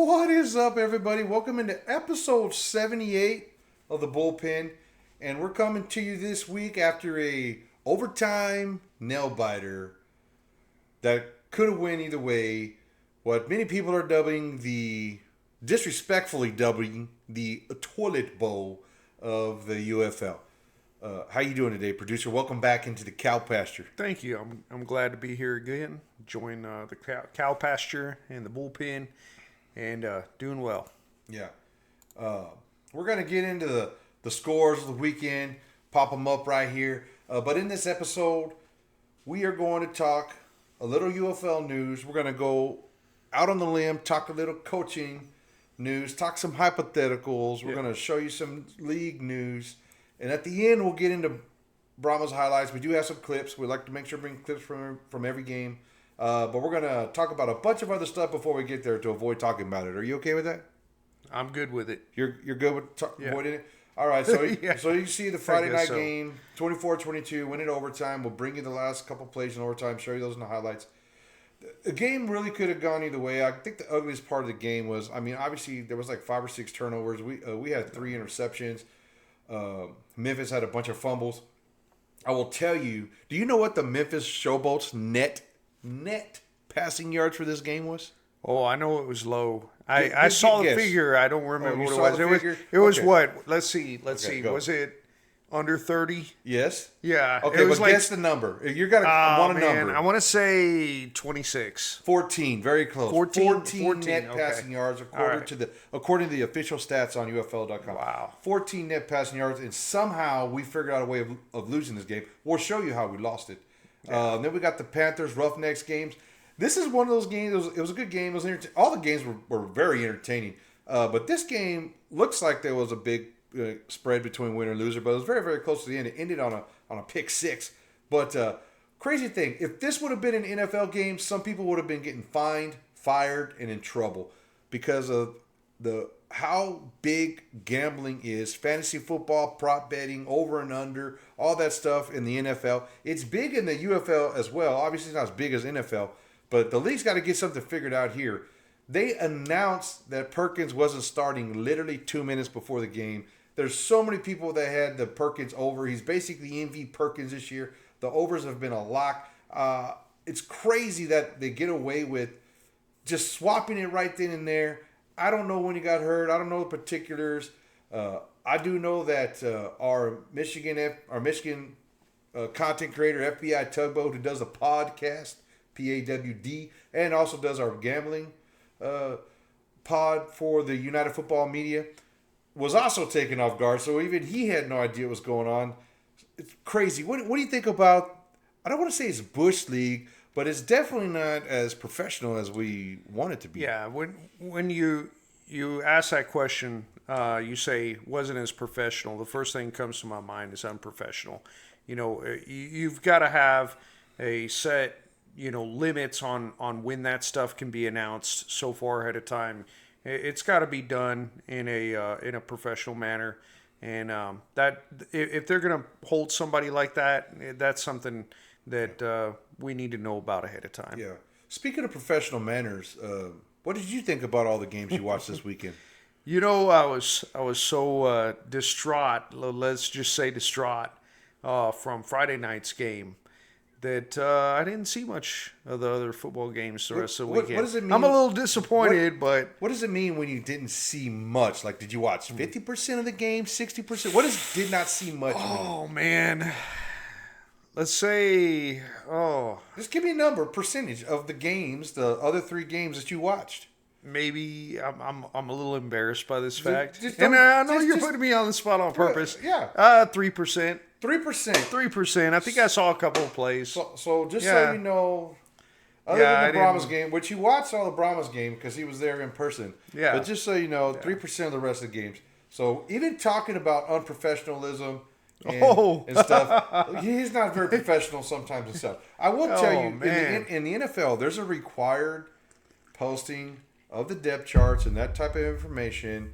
What is up, everybody? Welcome into episode 78 of the Bullpen. And we're coming to you this week after a overtime nail-biter that could have went either way. What many people are disrespectfully dubbing the toilet bowl of the UFL. How you doing today, producer? Welcome back into the cow pasture. Thank you. I'm glad to be here again. Join the cow pasture and the bullpen, and doing well. Yeah. We're going to get into the scores of the weekend, pop them up right here. But in this episode, we are going to talk a little UFL news. We're going to go out on the limb, talk a little coaching news, talk some hypotheticals. We're going to show you some league news. And at the end, we'll get into Brahma's highlights. We do have some clips. We like to make sure to bring clips from every game. But we're going to talk about a bunch of other stuff before we get there to avoid talking about it. Are you okay with that? I'm good with it. You're good with avoiding it? All right. So, Yeah. So you see the Friday night game, 24-22, win it overtime. We'll bring you the last couple plays in overtime, show you those in the highlights. The game really could have gone either way. I think the ugliest part of the game was, obviously there was like 5 or 6 turnovers. We had 3 interceptions. Memphis had a bunch of fumbles. I will tell you, do you know what the Memphis Showboats net passing yards for this game was? Oh, I know it was low. I saw the figure. I don't remember what it was. It was what? Let's see. Go. Was it under 30? Yes. Yeah. Okay, but guess the number. You're gonna want a number. I want to say 26. 14. Very close. 14 net passing yards according to the official stats on UFL.com. Wow. 14 net passing yards, and somehow we figured out a way of losing this game. We'll show you how we lost it. Yeah. Then we got the Panthers Roughnecks games. This is one of those games. It was a good game. All the games were very entertaining. But this game looks like there was a big spread between winner and loser, but it was very, very close to the end. It ended on a pick 6. But crazy thing, if this would have been an NFL game, some people would have been getting fined, fired, and in trouble because of how big gambling is. Fantasy football, prop betting, over and under, all that stuff in the NFL. It's big in the UFL as well. Obviously, it's not as big as NFL, but the league's got to get something figured out here. They announced that Perkins wasn't starting literally 2 minutes before the game. There's so many people that had the Perkins over. He's basically MVP Perkins this year. The overs have been a lock. It's crazy that they get away with just swapping it right then and there. I don't know when he got hurt. I don't know the particulars. I do know that our Michigan content creator, FBI Tugboat, who does a podcast, PAWD, and also does our gambling pod for the United Football Media, was also taken off guard. So even he had no idea what was going on. It's crazy. What do you think about, I don't want to say it's Bush League, but it's definitely not as professional as we want it to be. Yeah, when you ask that question, you say wasn't as professional. The first thing that comes to my mind is unprofessional. You know, you've got to have a set, limits on when that stuff can be announced so far ahead of time. It's got to be done in a professional manner, and that if they're going to hold somebody like that, that's something that we need to know about ahead of time. Yeah. Speaking of professional manners, what did you think about all the games you watched this weekend? I was so distraught. Let's just say distraught from Friday night's game. That I didn't see much of the other football games the rest of the weekend. What does it mean? I'm a little disappointed, but... What does it mean when you didn't see much? Like, did you watch 50% of the game, 60%? What does did not see much mean? Oh, man. Let's say... Just give me a number, percentage of the games, the other 3 games that you watched. Maybe I'm a little embarrassed by this fact. And I know you're putting me on the spot on purpose. Yeah. 3%. 3%. I think I saw a couple of plays. So just so you know, other than the Brahmas game, which you watched all the Brahmas game because he was there in person. Yeah. But just so you know, 3% of the rest of the games. So even talking about unprofessionalism and stuff, he's not very professional sometimes himself. I will tell you, in the NFL, there's a required posting of the depth charts and that type of information.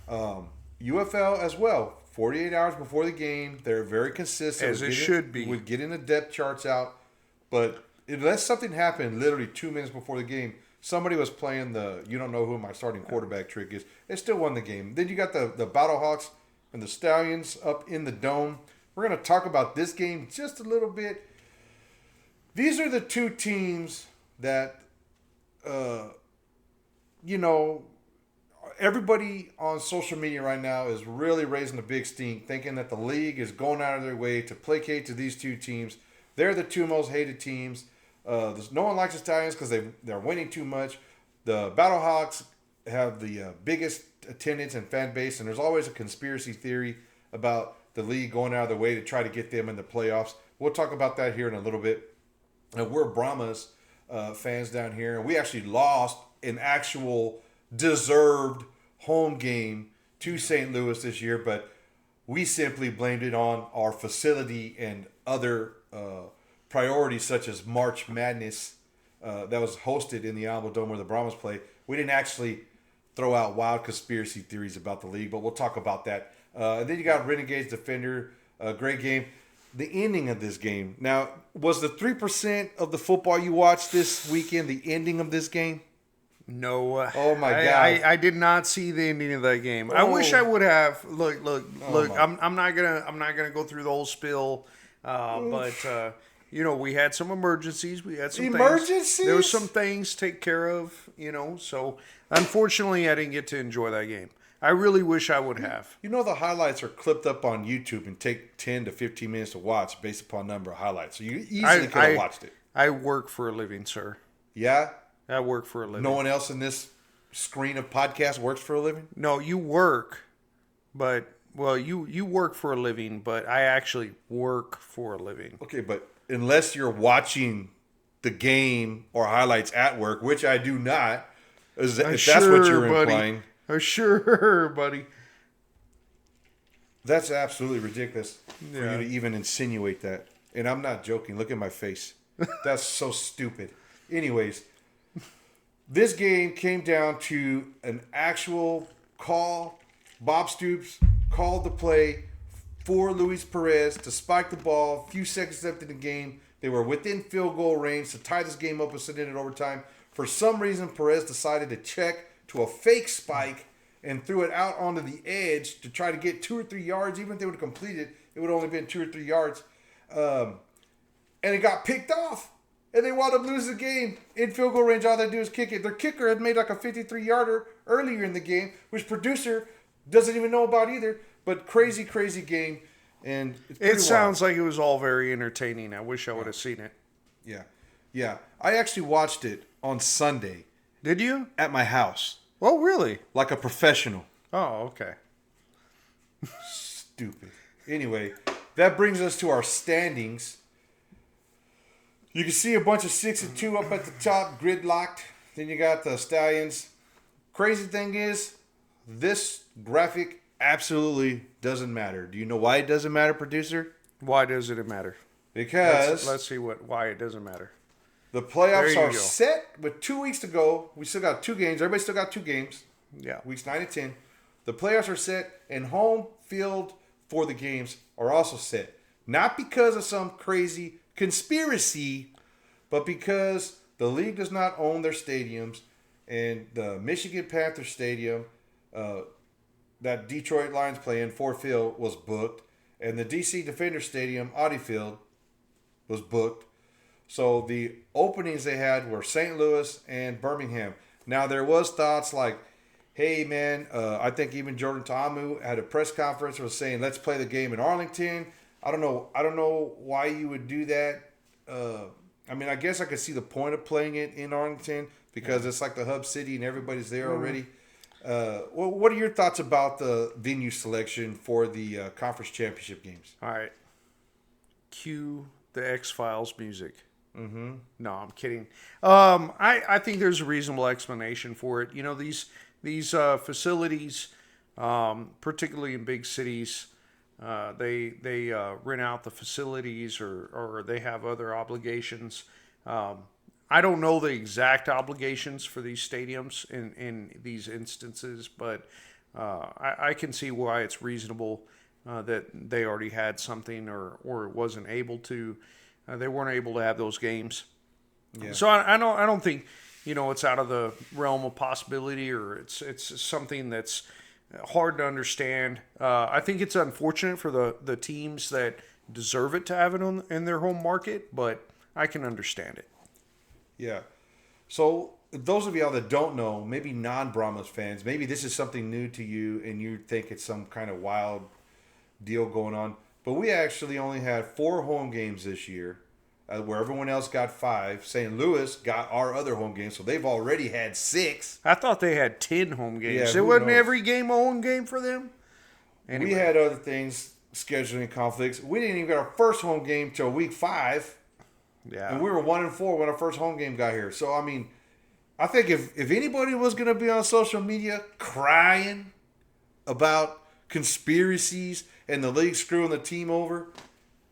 UFL as well. 48 hours before the game, they're very consistent. As it should be. With getting the depth charts out. But unless something happened literally 2 minutes before the game, somebody was playing the you don't know who my starting quarterback trick is. They still won the game. Then you got the Battlehawks and the Stallions up in the dome. We're going to talk about this game just a little bit. These are the two teams that, everybody on social media right now is really raising a big stink, thinking that the league is going out of their way to placate to these two teams. They're the two most hated teams. No one likes the Stallions because they're winning too much. The Battlehawks have the biggest attendance and fan base, and there's always a conspiracy theory about the league going out of their way to try to get them in the playoffs. We'll talk about that here in a little bit. We're Brahmas fans down here, and we actually lost an actual deserved home game to St. Louis this year, but we simply blamed it on our facility and other priorities such as March Madness that was hosted in the Alamo Dome where the Brahmas play. We didn't actually throw out wild conspiracy theories about the league, but we'll talk about that. And then you got Renegades Defender, great game. The ending of this game. Now, was the 3% of the football you watched this weekend the ending of this game? No. Oh my God! I did not see the ending of that game. I wish I would have. Look. I'm not gonna go through the whole spill. But we had some emergencies. We had some emergencies. There was some things to take care of. So unfortunately, I didn't get to enjoy that game. I really wish I would have. The highlights are clipped up on YouTube and take 10 to 15 minutes to watch based upon number of highlights. So you easily could have watched it. I work for a living, sir. Yeah? I work for a living. No one else in this screen of podcasts works for a living? No, you work, but, you work for a living, but I actually work for a living. Okay, but unless you're watching the game or highlights at work, which I do not, if that's what you're implying. Sure, buddy. That's absolutely ridiculous for you to even insinuate that. And I'm not joking. Look at my face. That's so stupid. Anyways, this game came down to an actual call. Bob Stoops called the play for Luis Perez to spike the ball. A few seconds left in the game. They were within field goal range to tie this game up and send it in overtime. For some reason, Perez decided to check to a fake spike and threw it out onto the edge to try to get 2 or 3 yards. Even if they would have completed, it would have only been 2 or 3 yards. And it got picked off. And they wound up losing the game. In field goal range, all they do is kick it. Their kicker had made like a 53-yarder earlier in the game, which producer doesn't even know about either. But crazy, crazy game. And it sounds like it was all very entertaining. I wish I would have seen it. Yeah. I actually watched it on Sunday. Did you? At my house. Oh, really? Like a professional. Oh, okay. Stupid. Anyway, that brings us to our standings. You can see a bunch of 6-2 up at the top, gridlocked. Then you got the Stallions. Crazy thing is, this graphic absolutely doesn't matter. Do you know why it doesn't matter, producer? Why doesn't it matter? Because let's see why it doesn't matter. The playoffs are set with 2 weeks to go. We still got 2 games. Everybody still got 2 games. Yeah. Weeks 9 and 10. The playoffs are set, and home field for the games are also set. Not because of some crazy conspiracy, but because the league does not own their stadiums, and the Michigan Panthers Stadium that Detroit Lions play in, Ford Field, was booked, and the DC Defender Stadium, Audi Field, was booked. So the openings they had were St. Louis and Birmingham. Now there was thoughts like, hey man, I think even Jordan Ta'amu had a press conference was saying let's play the game in Arlington. I don't know why you would do that. I guess I could see the point of playing it in Arlington because it's like the hub city and everybody's there already. What are your thoughts about the venue selection for the conference championship games? All right. Cue the X-Files music. Mm-hmm. No, I'm kidding. I think there's a reasonable explanation for it. These facilities, particularly in big cities, they rent out the facilities or they have other obligations. I don't know the exact obligations for these stadiums in these instances, but I can see why it's reasonable that they already had something or wasn't able to. They weren't able to have those games. Yeah. So I don't think it's out of the realm of possibility, or it's something that's hard to understand. I think it's unfortunate for the teams that deserve it to have it in their home market, but I can understand it. Yeah. So those of y'all that don't know, maybe non-Brahmas fans, maybe this is something new to you and you think it's some kind of wild deal going on. But we actually only had 4 home games this year, where everyone else got 5. St. Louis got our other home games, so they've already had 6. I thought they had 10 home games. Yeah, It wasn't knows? every game a home game for them. Anyway. We had other things, scheduling conflicts. We didn't even get our first home game till week 5. Yeah. And we were 1-4 when our first home game got here. So, I mean, I think if anybody was going to be on social media crying about conspiracies and the league screwing the team over,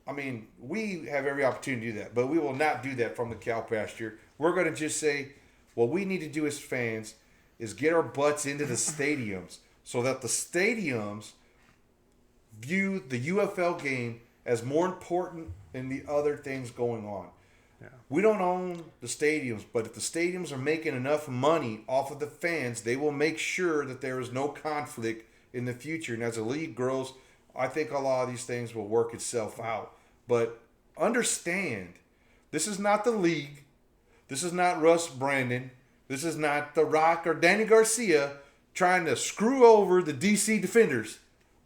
I mean, we have every opportunity to do that. But we will not do that from the cow pasture. We're going to just say, what we need to do as fans is get our butts into the stadiums so that the stadiums view the UFL game as more important than the other things going on. Yeah. We don't own the stadiums, but if the stadiums are making enough money off of the fans, they will make sure that there is no conflict in the future. And as the league grows, I think a lot of these things will work itself out. But understand, this is not the league. This is not Russ Brandon. This is not The Rock or Danny Garcia trying to screw over the DC Defenders.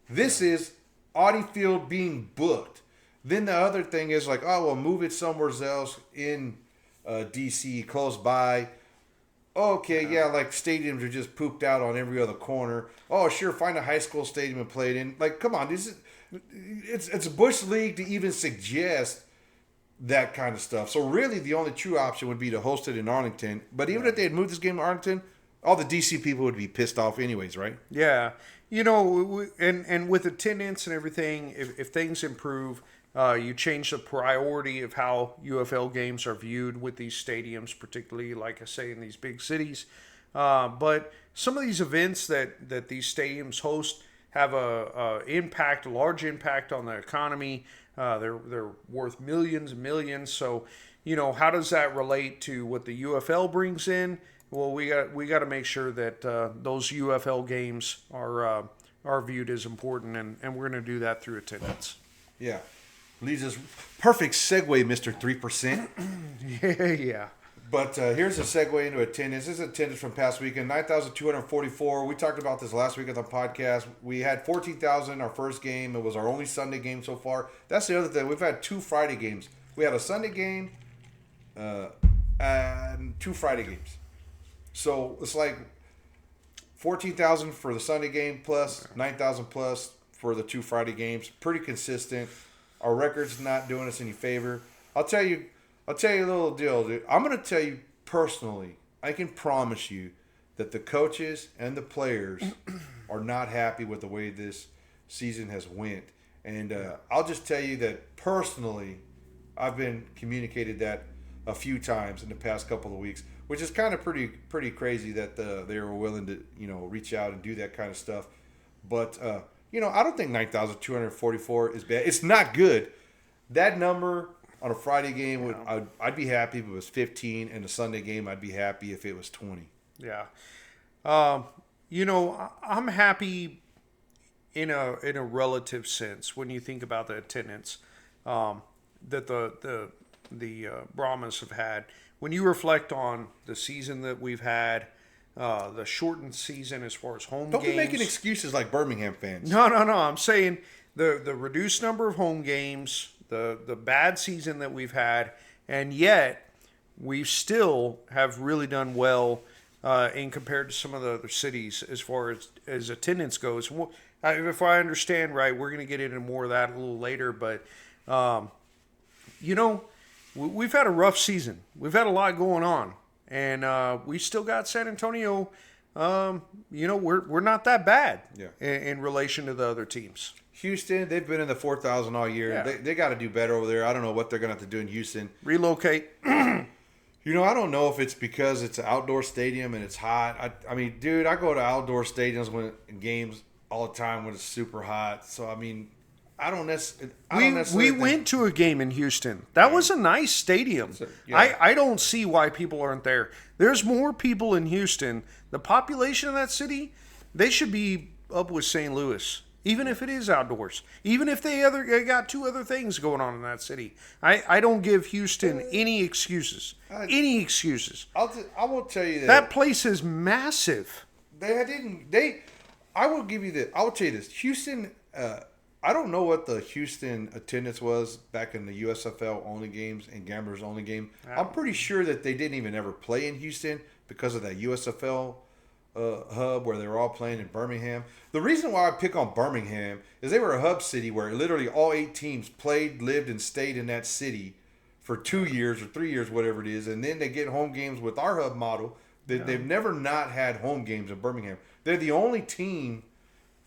This is Audi Field being booked. Then the other thing is like, oh, well, move it somewhere else in DC, close by. Okay, yeah, like stadiums are just pooped out on every other corner. Oh, sure, find a high school stadium and play it in. Like, come on, it's a Bush League to even suggest that kind of stuff. So really, the only true option would be to host it in Arlington. But even if they had moved this game to Arlington, all the DC people would be pissed off anyways, right? Yeah. And with attendance and everything, if things improve, you change the priority of how UFL games are viewed with these stadiums, particularly, like I say, in these big cities. But some of these events that these stadiums host have a large impact on the economy. They're worth millions and millions. So, how does that relate to what the UFL brings in? Well, we got to make sure that those UFL games are viewed as important, and we're going to do that through attendance. Yeah. Leads us perfect segue, Mr. 3%. Yeah. But here's a segue into attendance. This is attendance from past weekend, 9,244. We talked about this last week on the podcast. We had 14,000 our first game. It was our only Sunday game so far. That's the other thing. We've had 2 Friday games. We had a Sunday game and 2 Friday games. So it's like 14,000 for the Sunday game plus 9,000 plus for the 2 Friday games. Pretty consistent. Our record's not doing us any favor. I'll tell you a little deal, dude. I'm going to tell you personally, I can promise you that the coaches and the players are not happy with the way this season has went. And I'll just tell you that personally, I've been communicated that a few times in the past couple of weeks, which is kind of pretty crazy that they were willing to, reach out and do that kind of stuff. But, I don't think 9,244 is bad. It's not good. That number on a Friday game, I'd be happy if it was 15, and a Sunday game, I'd be happy if it was 20. Yeah. I'm happy in a relative sense when you think about the attendance that the Brahmas have had. When you reflect on the season that we've had, the shortened season as far as home games. Don't games. be making excuses like Birmingham fans. No. I'm saying the reduced number of home games, the bad season that we've had, and yet we still have really done well in compared to some of the other cities as far as attendance goes. If I understand right, we're going to get into more of that a little later, but we've had a rough season. We've had a lot going on. And we still got San Antonio. We're not that bad in relation to the other teams. Houston, they've been in the 4,000 all year. Yeah. They got to do better over there. I don't know what they're going to have to do in Houston. Relocate. I don't know if it's because it's an outdoor stadium and it's hot. I mean, dude, I go to outdoor stadiums in games all the time when it's super hot. So, I mean, We went to a game in Houston. That was a nice stadium. Yeah. I don't see why people aren't there. There's more people in Houston. The population of that city, they should be up with St. Louis, even if it is outdoors. Even if they got two other things going on in that city. I don't give Houston any excuses. Any excuses. I will tell you That place is massive. I will give you I will tell you this. Houston. I don't know what the Houston attendance was back in the USFL only games and Gamblers only game. Wow. I'm pretty sure that they didn't even ever play in Houston because of that USFL hub where they were all playing in Birmingham. The reason why I pick on Birmingham is they were a hub city where literally all 8 teams played, lived, and stayed in that city for 2 years or 3 years, whatever it is, and then they get home games with our hub model. They've never not had home games in Birmingham. They're the only team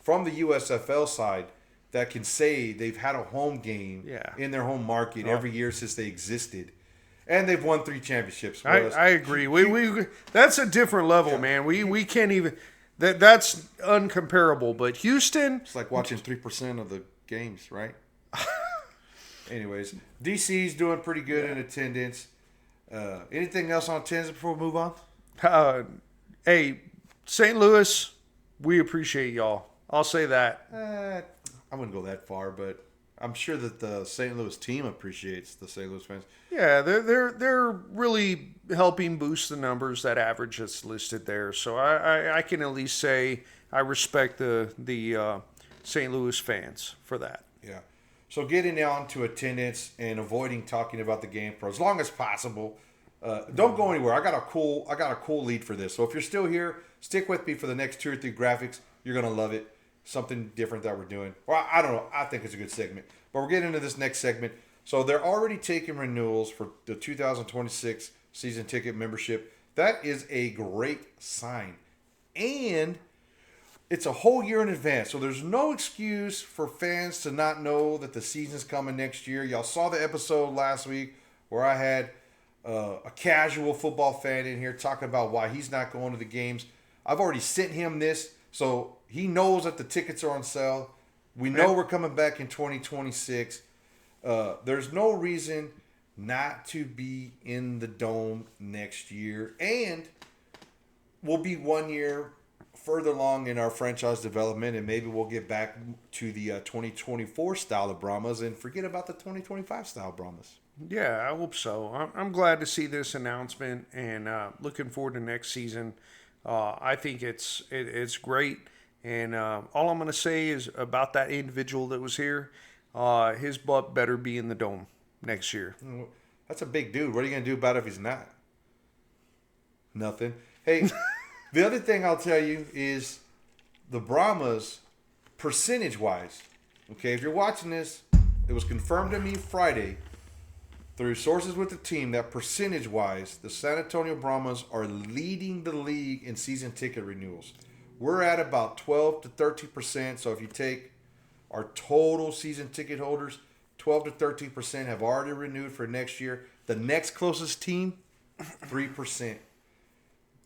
from the USFL side that can say they've had a home game in their home market every year since they existed. And they've won 3 championships. I agree. We that's a different level, man. We can't even that's uncomparable. But Houston, it's like watching 3% of the games, right? Anyways, DC's doing pretty good in attendance. Anything else on attendance before we move on? Hey, St. Louis, we appreciate y'all. I'll say that. I wouldn't go that far, but I'm sure that the St. Louis team appreciates the St. Louis fans. Yeah, they're really helping boost the numbers, that average that's listed there. So I can at least say I respect the St. Louis fans for that. Yeah. So getting on to attendance and avoiding talking about the game for as long as possible. Don't go anywhere. I got a cool lead for this. So if you're still here, stick with me for the next 2 or 3 graphics. You're gonna love it. Something different that we're doing. Well, I don't know. I think it's a good segment. But we're getting into this next segment. So they're already taking renewals for the 2026 season ticket membership. That is a great sign. And it's a whole year in advance. So there's no excuse for fans to not know that the season's coming next year. Y'all saw the episode last week where I had a casual football fan in here talking about why he's not going to the games. I've already sent him this. So he knows that the tickets are on sale. We know we're coming back in 2026. There's no reason not to be in the Dome next year. And we'll be 1 year further along in our franchise development, and maybe we'll get back to the 2024 style of Brahmas and forget about the 2025 style Brahmas. Yeah, I hope so. I'm glad to see this announcement and looking forward to next season. I think it's great, and all I'm going to say is about that individual that was here, his butt better be in the Dome next year. That's a big dude. What are you going to do about it if he's not? Nothing. Hey, the other thing I'll tell you is the Brahmas, percentage-wise, okay, if you're watching this, it was confirmed to me Friday through sources with the team that percentage-wise, the San Antonio Brahmas are leading the league in season ticket renewals. We're at about 12 to 13%. So if you take our total season ticket holders, 12 to 13% have already renewed for next year. The next closest team, 3%.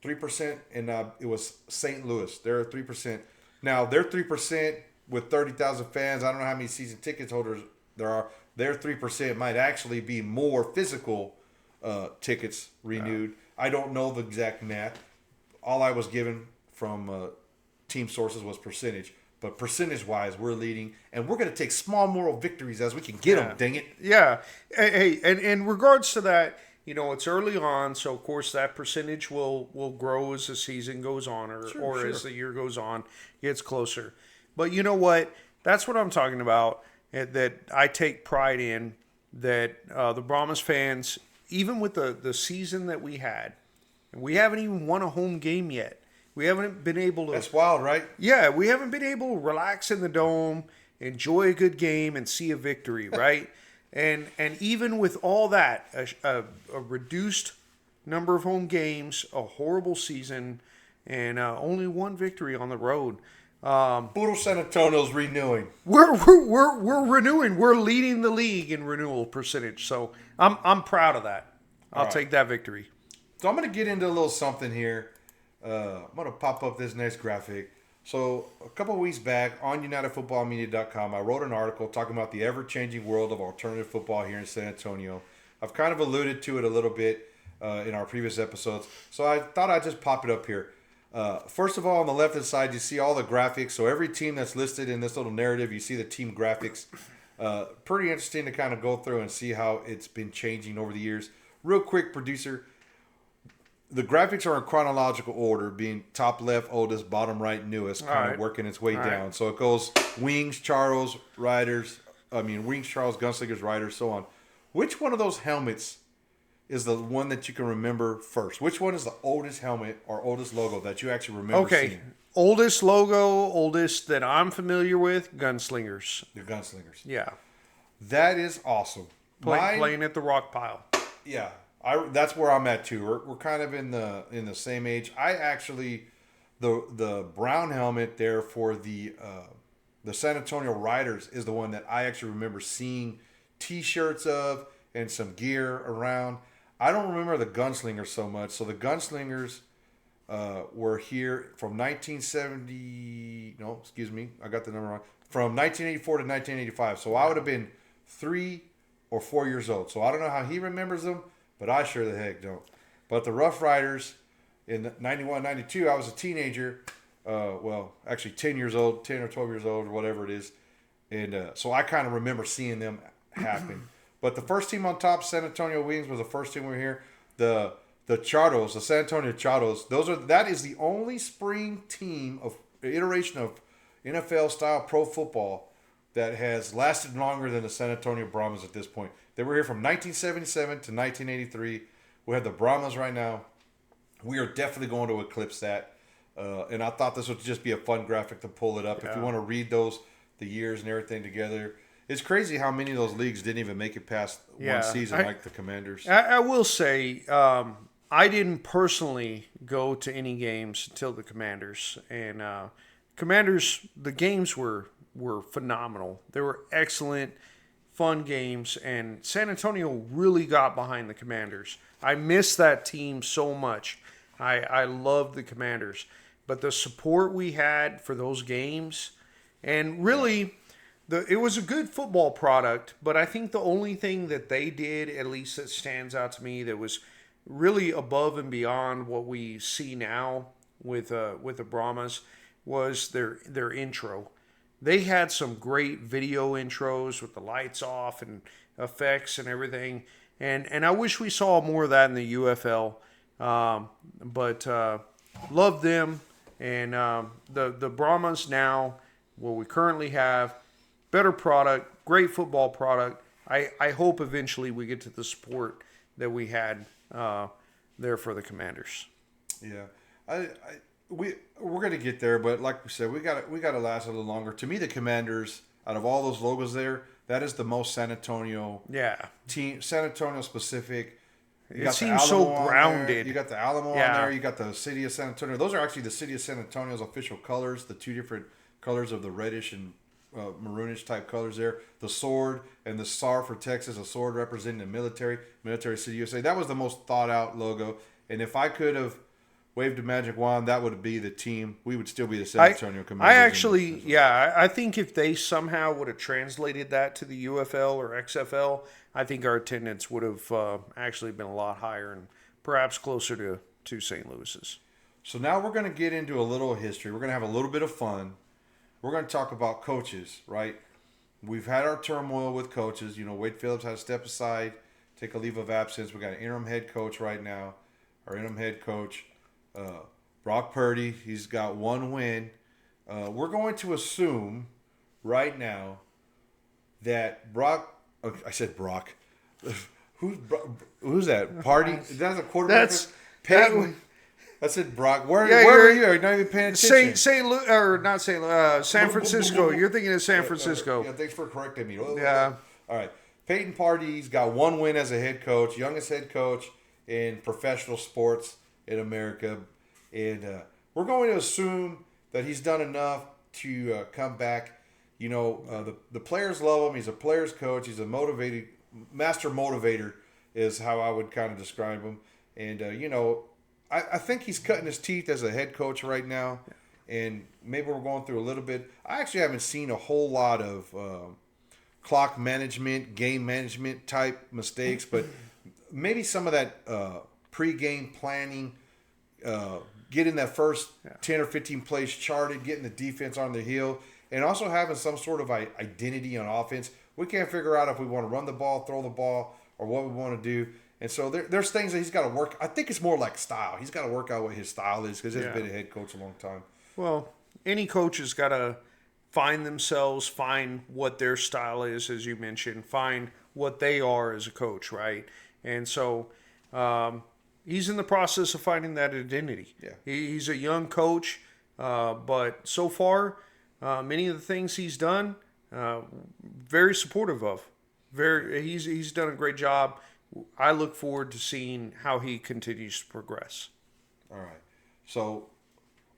3%, and it was St. Louis. They're at 3%. Now, they're 3% with 30,000 fans. I don't know how many season ticket holders there are. Their 3% might actually be more physical tickets renewed. I don't know the exact math. All I was given from team sources was percentage. But percentage-wise, we're leading. And we're going to take small moral victories as we can get them, dang it. Yeah. Hey, and in regards to that, it's early on. So, of course, that percentage will grow as the season goes on or as the year goes on, gets closer. But you know what? That's what I'm talking about. That I take pride in, that the Brahmas fans, even with the season that we had, we haven't even won a home game yet. We haven't been able to... That's wild, right? Yeah, we haven't been able to relax in the Dome, enjoy a good game, and see a victory, right? and even with all that, a reduced number of home games, a horrible season, and only one victory on the road... Puro San Antonio's renewing. We're renewing. We're leading the league in renewal percentage. So I'm proud of that. I'll take that victory. So I'm going to get into a little something here. I'm going to pop up this next graphic. So a couple of weeks back on UnitedFootballMedia.com, I wrote an article talking about the ever-changing world of alternative football here in San Antonio. I've kind of alluded to it a little bit in our previous episodes, so I thought I'd just pop it up here. First of all, on the left-hand side, you see all the graphics. So every team that's listed in this little narrative, you see the team graphics. Pretty interesting to kind of go through and see how it's been changing over the years. Real quick, producer. The graphics are in chronological order, being top left, oldest, bottom right, newest, kind of working its way down. So it goes Wings, Charles, Riders, Gunslingers, Riders, so on. Which one of those helmets is the one that you can remember first? Which one is the oldest helmet or oldest logo that you actually remember seeing? Oldest logo, oldest that I'm familiar with, Gunslingers. The Gunslingers. Yeah. That is awesome. Playing at the rock pile. Yeah. That's where I'm at too. We're kind of in the same age. I actually the brown helmet there for the San Antonio Riders is the one that I actually remember seeing T-shirts of and some gear around. I don't remember the Gunslingers so much. So the Gunslingers were here from 1970. No, excuse me, I got the number wrong. From 1984 to 1985. So I would have been 3 or 4 years old. So I don't know how he remembers them. But I sure the heck don't. But the Rough Riders in 91, 92, I was a teenager. Actually 10 years old, 10 or 12 years old, or whatever it is. And so I kind of remember seeing them happen. But the first team on top, San Antonio Wings, was the first team we were here. The Charros, the San Antonio Charros, that is the only spring team of iteration of NFL-style pro football that has lasted longer than the San Antonio Brahmas at this point. They were here from 1977 to 1983. We have the Brahmas right now. We are definitely going to eclipse that. And I thought this would just be a fun graphic to pull it up. Yeah. If you want to read the years and everything together. It's crazy how many of those leagues didn't even make it past one season, like the Commanders. I will say, I didn't personally go to any games until the Commanders. And Commanders, the games were phenomenal. They were excellent, fun games, and San Antonio really got behind the Commanders. I miss that team so much. I love the Commanders. But the support we had for those games, and really, it was a good football product, but I think the only thing that they did, at least that stands out to me, that was really above and beyond what we see now with the Brahmas, was their intro. They had some great video intros with the lights off and effects and everything. And I wish we saw more of that in the UFL. But love them. And the Brahmas now, what we currently have, better product, great football product. I hope eventually we get to the support that we had there for the Commanders. Yeah. We're gonna get there, but like we said, we gotta last a little longer. To me, the Commanders, out of all those logos there, that is the most San Antonio team, San Antonio specific. It seems so grounded. You got the Alamo on there. You got the city of San Antonio. Those are actually the city of San Antonio's official colors. The two different colors of the reddish and maroonish type colors there. The sword and the star for Texas. A sword representing the military city USA. That was the most thought out logo. And if I could have waved a magic wand, that would be the team. We would still be the San Antonio Commanders. I think if they somehow would have translated that to the UFL or XFL, I think our attendance would have actually been a lot higher and perhaps closer to St. Louis's. So now we're going to get into a little history. We're going to have a little bit of fun. We're going to talk about coaches, right? We've had our turmoil with coaches. You know, Wade Phillips had to step aside, take a leave of absence. We got an interim head coach right now. Our interim head coach, Brock Purdy, he's got one win. We're going to assume right now that Brock. I said Brock. Who's that? Party? That's a quarterback. That's Peyton. I said Brock. Where are you? You're not even paying attention. San Francisco. You're thinking of San Francisco. Yeah, thanks for correcting me. Yeah. All right. Peyton Party's got one win as a head coach, youngest head coach in professional sports in America. And we're going to assume that he's done enough to come back. You know, the players love him. He's a player's coach. He's a master motivator is how I would kind of describe him. And, you know, I think he's cutting his teeth as a head coach right now. and maybe we're going through a little bit. I actually haven't seen a whole lot of clock management, game management type mistakes, but maybe some of that pre-game planning, getting that first 10 or 15 plays charted, getting the defense on the heel, and also having some sort of identity on offense. We can't figure out if we want to run the ball, throw the ball, or what we want to do. And so there's things that he's got to work. I think it's more like style. He's got to work out what his style is because he's been a head coach a long time. Well, any coach has got to find themselves, find what their style is, as you mentioned, find what they are as a coach, right? And so he's in the process of finding that identity. Yeah. He's a young coach, but so far, many of the things he's done, very supportive of. He's done a great job. I look forward to seeing how he continues to progress. All right. So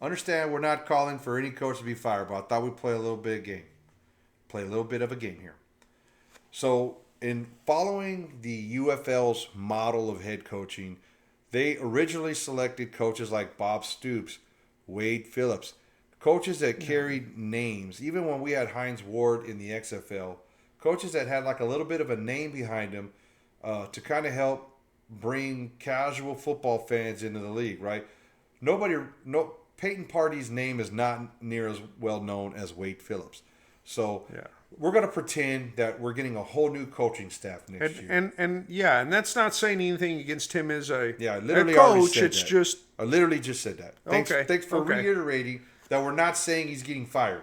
understand we're not calling for any coach to be fired, but I thought we'd play a little bit of game. Play a little bit of a game here. So in following the UFL's model of head coaching, they originally selected coaches like Bob Stoops, Wade Phillips, coaches that carried names. Even when we had Hines Ward in the XFL, coaches that had like a little bit of a name behind them to kind of help bring casual football fans into the league, right? Peyton Party's name is not near as well known as Wade Phillips. So we're going to pretend that we're getting a whole new coaching staff next year. And that's not saying anything against him as a literally coach. It's that. just I literally just said that. Thanks for reiterating that we're not saying he's getting fired.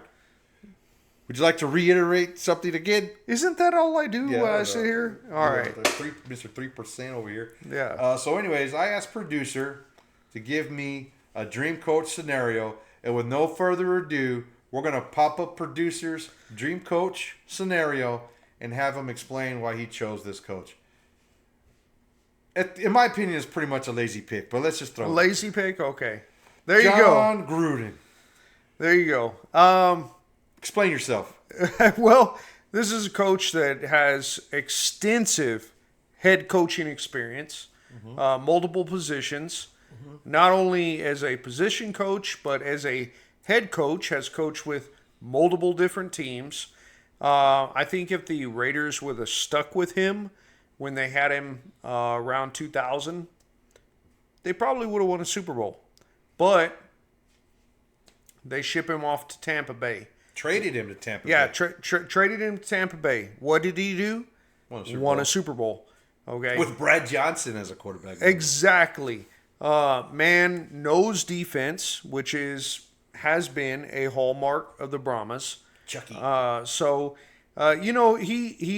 Would you like to reiterate something again? Isn't that all I do when I sit here? All right. Mr. 3% over here. Yeah. So anyways, I asked producer to give me a dream coach scenario. And with no further ado, we're going to pop up producer's dream coach scenario and have him explain why he chose this coach. In my opinion, it's pretty much a lazy pick, but let's just throw it. Lazy pick? Okay. There you go. John Gruden. There you go. Explain yourself. Well, this is a coach that has extensive head coaching experience, multiple positions, not only as a position coach, but as a head coach, has coached with multiple different teams. I think if the Raiders would have stuck with him when they had him around 2000, they probably would have won a Super Bowl. But they ship him off to Tampa Bay. Traded him to Tampa Bay. Yeah, traded him to Tampa Bay. What did he do? Won a Super Bowl. Okay. With Brad Johnson as a quarterback. Exactly. Man knows defense, which has been a hallmark of the Brahmas. Chucky. He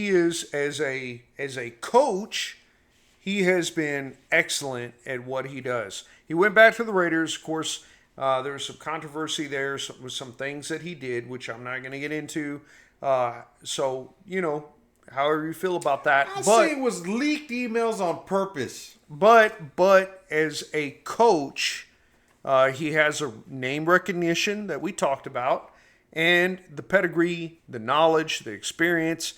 is as a coach, he has been excellent at what he does. He went back to the Raiders, of course. There was some controversy there with some things that he did, which I'm not going to get into. However you feel about that. I'll say it was leaked emails on purpose. But as a coach, he has a name recognition that we talked about, and the pedigree, the knowledge, the experience.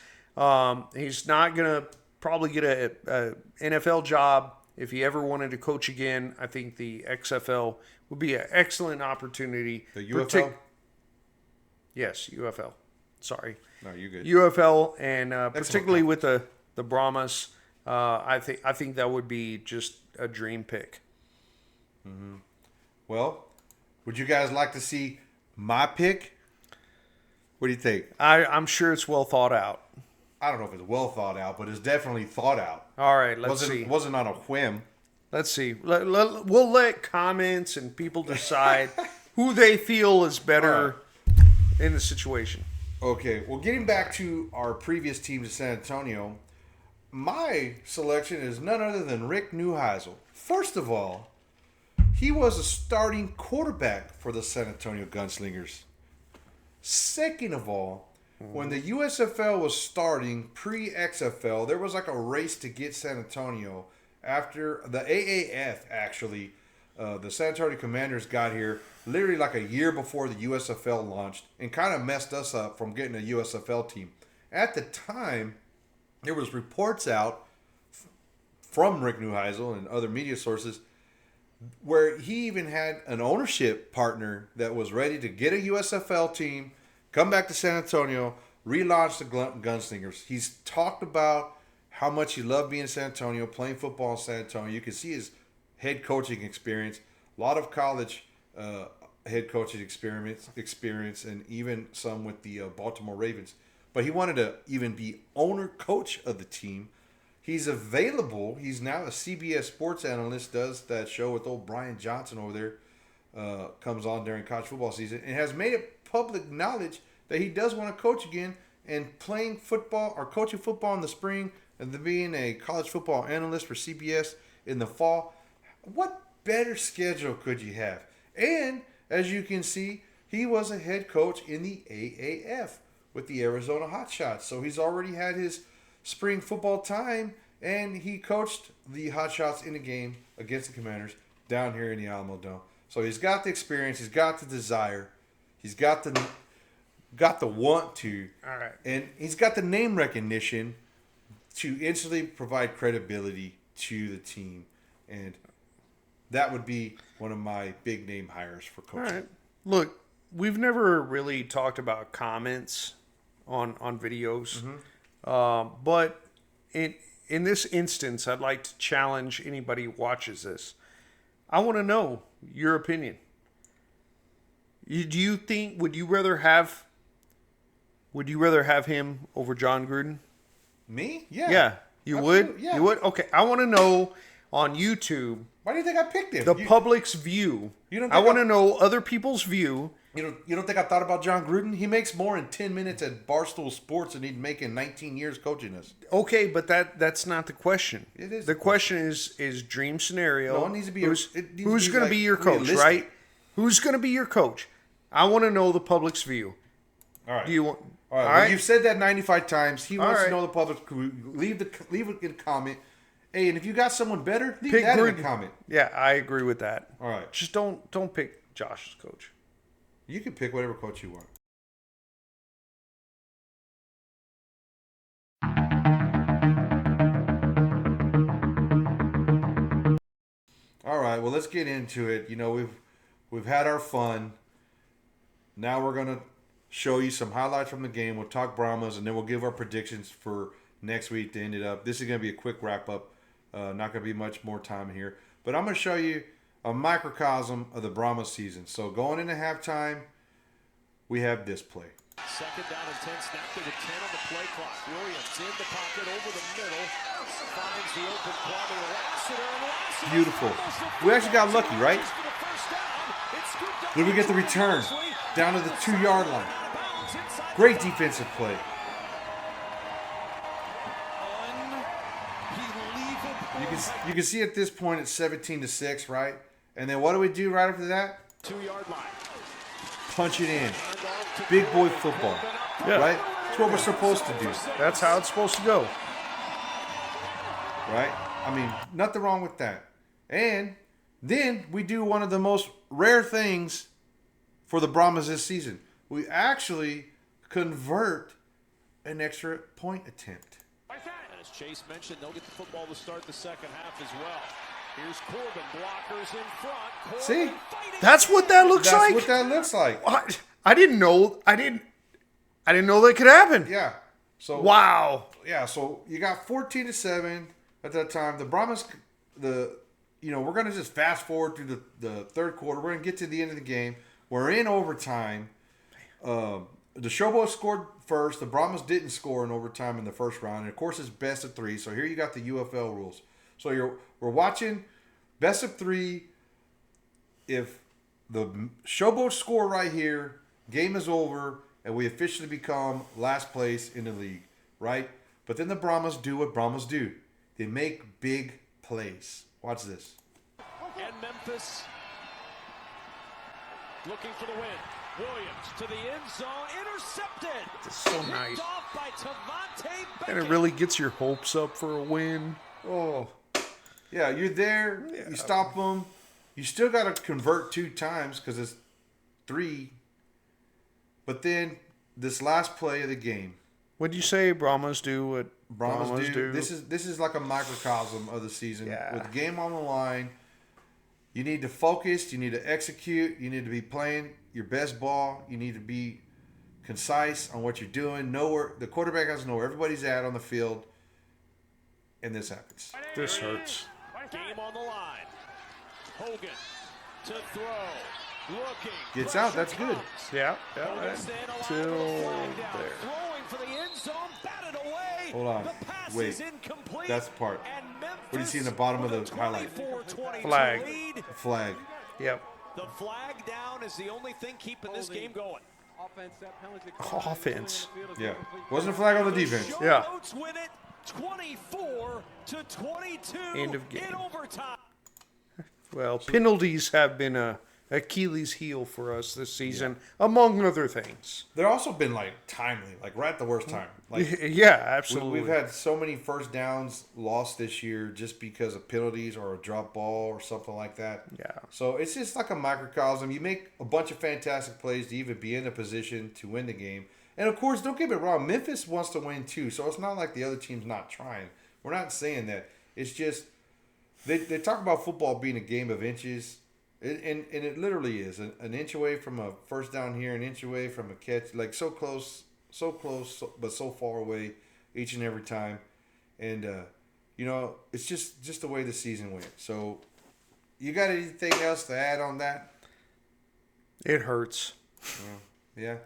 He's not going to probably get a NFL job. If he ever wanted to coach again, I think the XFL would be an excellent opportunity. The UFL? Yes, UFL. Sorry. No, you're good. UFL, and particularly with the Brahmas, I think that would be just a dream pick. Mm-hmm. Well, would you guys like to see my pick? What do you think? I'm sure it's well thought out. I don't know if it's well thought out, but it's definitely thought out. All right, let's see. It wasn't on a whim. Let's see. We'll let comments and people decide who they feel is better in the situation. Okay, well, getting back to our previous team to San Antonio, my selection is none other than Rick Neuheisel. First of all, he was a starting quarterback for the San Antonio Gunslingers. Second of all, when the USFL was starting pre-XFL, there was like a race to get San Antonio. After the AAF, actually, the San Antonio Commanders got here literally like a year before the USFL launched and kind of messed us up from getting a USFL team. At the time, there was reports out from Rick Neuheisel and other media sources where he even had an ownership partner that was ready to get a USFL team, come back to San Antonio, relaunch the Gunslingers. He's talked about how much he loved being in San Antonio, playing football in San Antonio. You can see his head coaching experience, a lot of college head coaching experience, and even some with the Baltimore Ravens. But he wanted to even be owner coach of the team. He's available. He's now a CBS sports analyst, does that show with old Brian Johnson over there, comes on during college football season, and has made it public knowledge that he does want to coach again, and playing football or coaching football in the spring and then being a college football analyst for CBS in the fall. What better schedule could you have? And as you can see, he was a head coach in the AAF with the Arizona Hotshots. So he's already had his spring football time, and he coached the Hotshots in a game against the Commanders down here in the Alamo Dome. So he's got the experience, he's got the desire, he's got the want to, All right. and he's got the name recognition to instantly provide credibility to the team. And that would be one of my big name hires for coaching. All right. Look, we've never really talked about comments on videos, but in this instance, I'd like to challenge anybody who watches this. I want to know your opinion. Do you think would you rather have him over John Gruden? Me? Yeah. Yeah, you Absolutely, would. yeah. You would. Okay, I want to know on YouTube Why do you think I picked him? the public's view. You don't I think want to know other people's view. You don't think I thought about John Gruden? He makes more in 10 minutes at Barstool Sports than he'd make in 19 years coaching us. Okay, but that's not the question. It is The the question is dream scenario. No, it needs to be who's like, going to be your coach, realistic. right? Who's going to be your coach? I want to know the public's view. All right. Do you want? All right. All Well, right. you've said that 95 times. He wants right. to know the public. Leave it in a comment. Hey, and if you got someone better, leave Pick that in Gruden. a comment. Yeah, I agree with that. All right. Just don't pick Josh as coach. You can pick whatever coach you want. All right, well, let's get into it. You know, we've had our fun. Now we're gonna show you some highlights from the game. We'll talk Brahmas, and then we'll give our predictions for next week to end it up. This is gonna be a quick wrap up. Not gonna be much more time here, but I'm gonna show you a microcosm of the Brahmas season. So going into halftime, we have this play. Second down and 10, snap to the 10 on the play clock. Williams in the pocket over the middle. Finds the open corner. Lassiter, and Lassiter. Beautiful. We actually got lucky, right? Then we get the return down to the 2-yard line. Great defensive play. You can see at this point it's 17-6, right? And then what do we do right after that? 2-yard line. Punch it in. Big boy football. Yeah. Right? That's what we're supposed to do. That's how it's supposed to go. Right? I mean, nothing wrong with that. And then we do one of the most rare things for the Brahmas this season. We actually convert an extra point attempt. And as Chase mentioned, they'll get the football to start the second half as well. Here's Corbin, blockers in front. Corbin See? That's what that looks That's like. what that looks like. What? I didn't know that could happen. Yeah. So Wow. Yeah, so you got 14-7 at that time. The Brahmas, we're gonna just fast forward through the third quarter. We're gonna get to the end of the game. We're in overtime. The Showboats scored first. The Brahmas didn't score in overtime in the first round, and of course it's best of 3. So here you got the UFL rules. So we're watching best of 3. If the Showboats score right here, game is over, and we officially become last place in the league, right? But then the Brahmas do what Brahmas do. They make big plays. Watch this. And Memphis looking for the win. Williams to the end zone, intercepted. It's so nice. Picked off by Tavante Beckett. And it really gets your hopes up for a win. Oh, yeah, you're there. You stop them. You still got to convert 2 times because it's 3. But then this last play of the game, What'd you say? Brahmas do what Brahmas do. This is like a microcosm of the season Yeah. with the game on the line. You need to focus. You need to execute. You need to be playing your best ball. You need to be concise on what you're doing. Know where the quarterback has to know where everybody's at on the field. And this happens. This hurts. Game on the line. Hogan to throw. Looking. Gets out. That's good. Yeah. Till there. Throwing for the end zone. Batted away. Hold on. The pass Wait. is incomplete. That's the part. And What do you see in the bottom of the highlight? 24-22 Flag. lead. Flag. Yep. The flag down is the only thing keeping this game going. Offense. Yeah. Wasn't a flag on the defense. Yeah. Charlottes win it 24-22 End of game. in overtime. Well, penalties have been a Achilles heel for us this season, among other things. They've also been like timely, like right at the worst time. Like Yeah, absolutely. we've had so many first downs lost this year just because of penalties or a drop ball or something like that. Yeah. So it's just like a microcosm. You make a bunch of fantastic plays to even be in a position to win the game. And of course, don't get me wrong, Memphis wants to win too. So it's not like the other team's not trying. We're not saying that. It's just they talk about football being a game of inches. And it literally is an inch away from a first down here, an inch away from a catch, like so close, but so far away each and every time. And, it's just the way the season went. So you got anything else to add on that? It hurts. Yeah.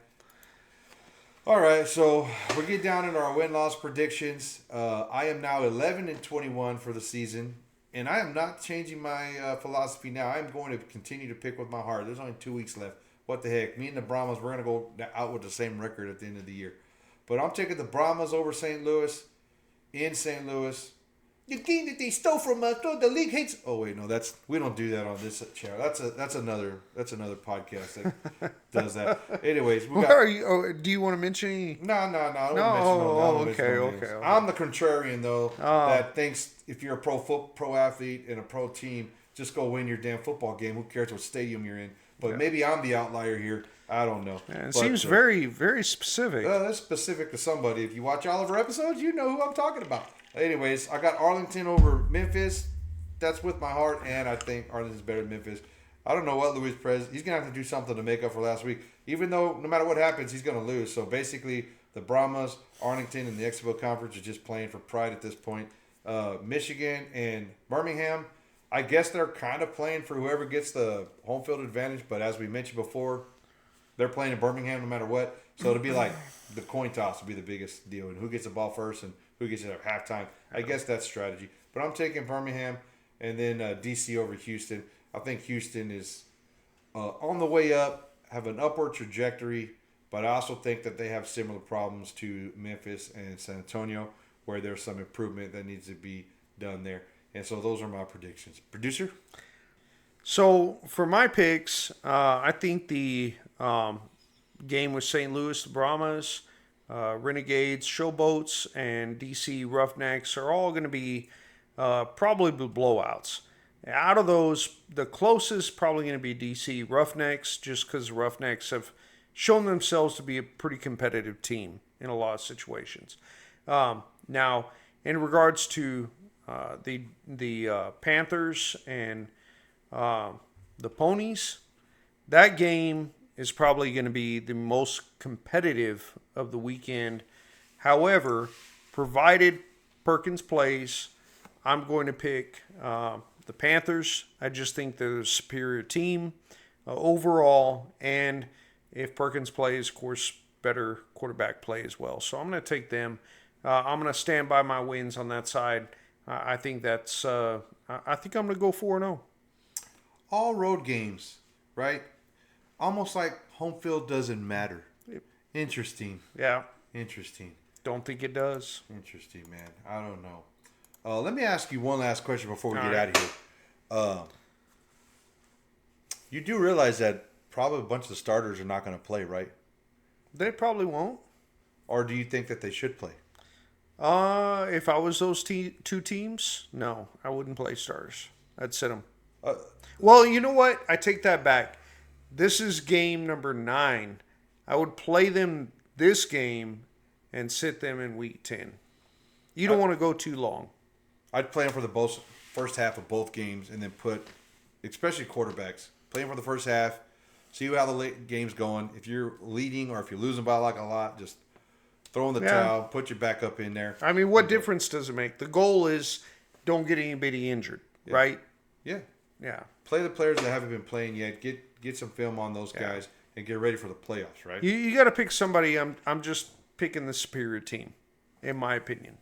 All right, so we get down into our win-loss predictions. I am now 11-21 for the season. And I am not changing my philosophy now. I am going to continue to pick with my heart. There's only 2 weeks left. What the heck? Me and the Brahmas, we're going to go out with the same record at the end of the year. But I'm taking the Brahmas over St. Louis in St. Louis. The team that they stole from us, the league hates. Oh wait, no, we don't do that on this channel. That's another podcast that does that. Anyways, Where are you? Oh, do you want to mention any? No. I don't mention no names. Okay. I'm the contrarian though that thinks if you're a pro athlete and a pro team, just go win your damn football game. Who cares what stadium you're in? But maybe I'm the outlier here. I don't know. Yeah, it seems very, very specific. That's specific to somebody. If you watch all of our episodes, you know who I'm talking about. Anyways, I got Arlington over Memphis. That's with my heart, and I think Arlington's better than Memphis. I don't know what Luis Perez. He's going to have to do something to make up for last week. Even though no matter what happens, he's going to lose. So basically, the Brahmas, Arlington, and the XFL Conference are just playing for pride at this point. Michigan and Birmingham, I guess they're kind of playing for whoever gets the home field advantage. But as we mentioned before, they're playing in Birmingham no matter what. So it'll be like the coin toss will be the biggest deal. And who gets the ball first and who gets it at halftime. I guess that's strategy. But I'm taking Birmingham and then DC over Houston. I think Houston is on the way up, have an upward trajectory. But I also think that they have similar problems to Memphis and San Antonio, where there's some improvement that needs to be done there. And so those are my predictions. Producer? So for my picks, I think the game with St. Louis, the Brahmas, Renegades, Showboats, and DC Roughnecks are all going to be probably blowouts. Out of those, the closest probably going to be DC Roughnecks, just because Roughnecks have shown themselves to be a pretty competitive team in a lot of situations. Now, in regards to the Panthers and the Ponies, that game is probably going to be the most competitive of the weekend. However, provided Perkins plays, I'm going to pick the Panthers. I just think they're a superior team overall, and if Perkins plays, of course, better quarterback play as well. So I'm going to take them. I'm going to stand by my wins on that side. I think that's. I think I'm going to go 4-0. All road games, right? Almost like home field doesn't matter. Interesting. Yeah. Interesting. Don't think it does. Interesting, man. I don't know. Let me ask you one last question before we get out of here. You do realize that probably a bunch of the starters are not going to play, right? They probably won't. Or do you think that they should play? If I was those two teams, no, I wouldn't play starters. I'd sit them. Well, you know what? I take that back. This is game number 9. I would play them this game and sit them in week 10. You don't want to go too long. I'd play them for the first half of both games and then put especially quarterbacks, play them for the first half, see how the late game's going. If you're leading or if you're losing by like a lot, just throw in the towel, put your backup in there. I mean, what difference does it make? The goal is don't get anybody injured, right? Yeah. Yeah. Play the players that haven't been playing yet. Get some film on those guys and get ready for the playoffs, right? You got to pick somebody. I'm just picking the superior team, in my opinion.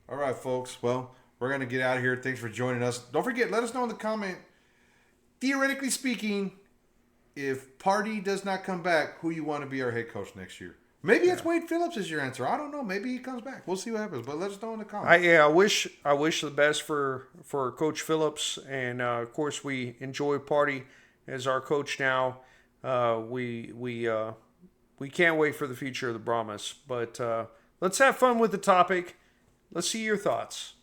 All right, folks. Well, we're going to get out of here. Thanks for joining us. Don't forget, let us know in the comment, theoretically speaking, if Party does not come back, who you want to be our head coach next year. Maybe it's Wade Phillips is your answer. I don't know. Maybe he comes back. We'll see what happens. But let us know in the comments. I wish the best for Coach Phillips, and of course we enjoy Party as our coach now. We can't wait for the future of the Brahmas. But let's have fun with the topic. Let's see your thoughts.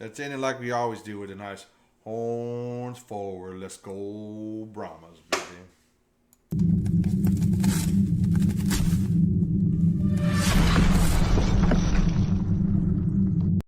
Let's end it like we always do with a nice horns forward. Let's go Brahmas.